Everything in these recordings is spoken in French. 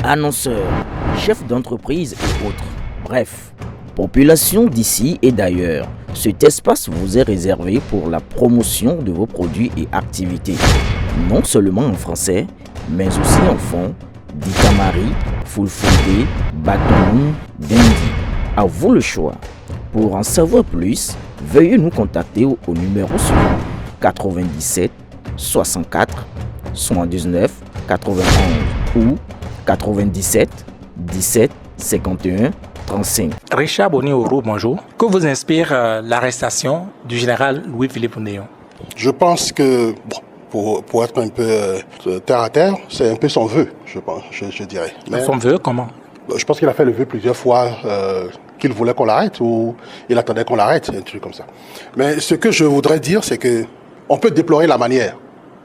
annonceurs, chefs d'entreprise et autres. Bref, population d'ici et d'ailleurs, cet espace vous est réservé pour la promotion de vos produits et activités. Non seulement en français, mais aussi en fond, Dikamari, Fulfulde, Batoum, Dendi. À vous le choix. Pour en savoir plus, veuillez nous contacter au numéro suivant 97 64 79 91 ou 97 17 51 35. Richard Boni-Oro, bonjour. Que vous inspire l'arrestation du général Louis-Philippe Oudéa? Je pense que, pour être un peu terre à terre, c'est un peu son vœu, je dirais. Mais son vœu, comment? Je pense qu'il a fait le vœu plusieurs fois qu'il voulait qu'on l'arrête ou il attendait qu'on l'arrête, un truc comme ça. Mais ce que je voudrais dire, c'est que on peut déplorer la manière.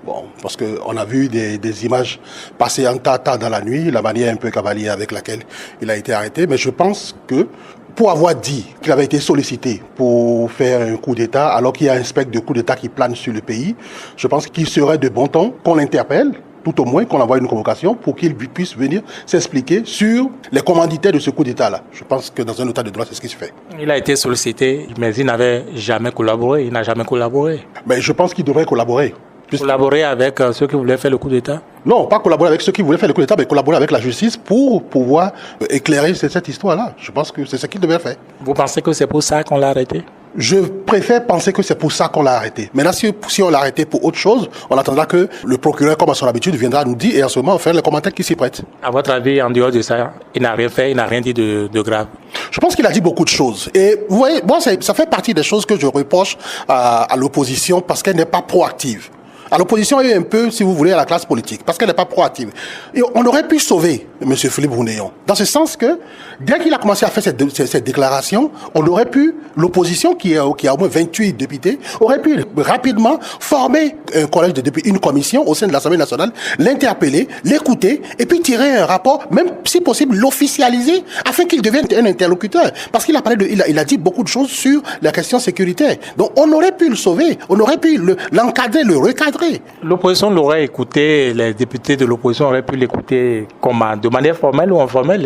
Bon, parce qu'on a vu des images passer en tata dans la nuit, la manière un peu cavalière avec laquelle il a été arrêté. Mais je pense que pour avoir dit qu'il avait été sollicité pour faire un coup d'État, alors qu'il y a un spectre de coup d'État qui plane sur le pays, je pense qu'il serait de bon ton qu'on l'interpelle, tout au moins qu'on envoie une convocation pour qu'il puisse venir s'expliquer sur les commanditaires de ce coup d'État-là. Je pense que dans un état de droit, c'est ce qui se fait. Il a été sollicité, mais il n'avait jamais collaboré. Il n'a jamais collaboré. Mais je pense qu'il devrait collaborer. Collaborer avec ceux qui voulaient faire le coup d'État? Non, pas collaborer avec ceux qui voulaient faire le coup d'État, mais collaborer avec la justice pour pouvoir éclairer cette histoire-là. Je pense que c'est ce qu'il devait faire. Vous pensez que c'est pour ça qu'on l'a arrêté? Je préfère penser que c'est pour ça qu'on l'a arrêté. Maintenant, si on l'a arrêté pour autre chose, on attendra que le procureur, comme à son habitude, viendra nous dire et en ce moment, faire les commentaires qui s'y prêtent. À votre avis, en dehors de ça, il n'a rien fait, il n'a rien dit de grave? Je pense qu'il a dit beaucoup de choses. Et vous voyez, moi, ça fait partie des choses que je reproche à l'opposition parce qu'elle n'est pas proactive. À l'opposition et un peu, si vous voulez, à la classe politique, parce qu'elle n'est pas proactive. Et on aurait pu sauver M. Philippe Oudéa, dans ce sens que, dès qu'il a commencé à faire cette déclaration, on aurait pu, l'opposition, qui a au moins 28 députés, aurait pu rapidement former un collège de députés, une commission au sein de l'Assemblée nationale, l'interpeller, l'écouter, et puis tirer un rapport, même si possible, l'officialiser, afin qu'il devienne un interlocuteur. Parce qu'il a parlé il a dit beaucoup de choses sur la question sécuritaire. Donc, on aurait pu le sauver, on aurait pu l'encadrer, le recadrer. L'opposition l'aurait écouté, les députés de l'opposition auraient pu l'écouter comment? De manière formelle ou informelle?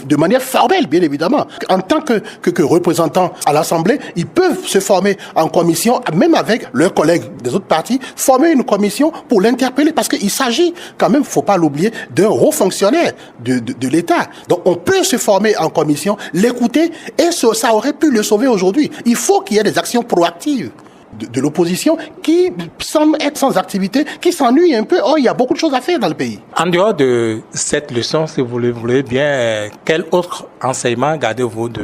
De manière formelle, bien évidemment. En tant que représentants à l'Assemblée, ils peuvent se former en commission, même avec leurs collègues des autres partis, former une commission pour l'interpeller, parce qu'il s'agit quand même, faut pas l'oublier, d'un haut fonctionnaire de l'État. Donc on peut se former en commission, l'écouter, et ça aurait pu le sauver aujourd'hui. Il faut qu'il y ait des actions proactives de l'opposition qui semble être sans activité, qui s'ennuie un peu. Oh, il y a beaucoup de choses à faire dans le pays. En dehors de cette leçon, si vous le voulez bien, quel autre enseignement gardez-vous de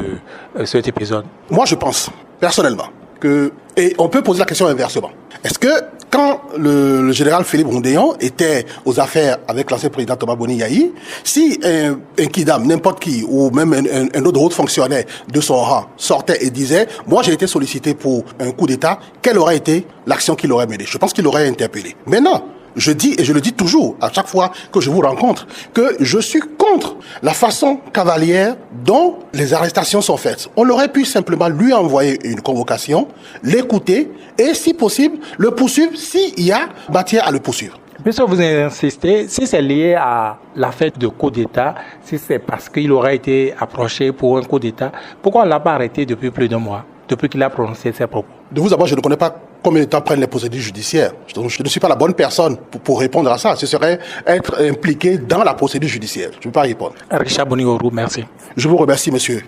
cet épisode? Moi, je pense, personnellement, et on peut poser la question inversement. Est-ce que quand le général Philippe Oudéa était aux affaires avec l'ancien président Thomas Boni-Yayi, si un kidam, n'importe qui, ou même un autre haut fonctionnaire de son rang sortait et disait « Moi, j'ai été sollicité pour un coup d'État », quelle aurait été l'action qu'il aurait menée? Je pense qu'il aurait interpellé. Maintenant, je dis, et je le dis toujours, à chaque fois que je vous rencontre, que je suis contre la façon cavalière dont les arrestations sont faites. On aurait pu simplement lui envoyer une convocation, l'écouter, et si possible, le poursuivre s'il y a matière à le poursuivre. Puisque vous insistez, si c'est lié à la fête de coup d'État, si c'est parce qu'il aurait été approché pour un coup d'État, pourquoi on ne l'a pas arrêté depuis plus d'un mois, depuis qu'il a prononcé ses propos? De vous d'abord, je ne connais pas combien de temps prennent les procédures judiciaires. Je ne suis pas la bonne personne pour répondre à ça. Ce serait être impliqué dans la procédure judiciaire. Je ne peux pas répondre. Richard Boni-Oro, merci. Je vous remercie, monsieur.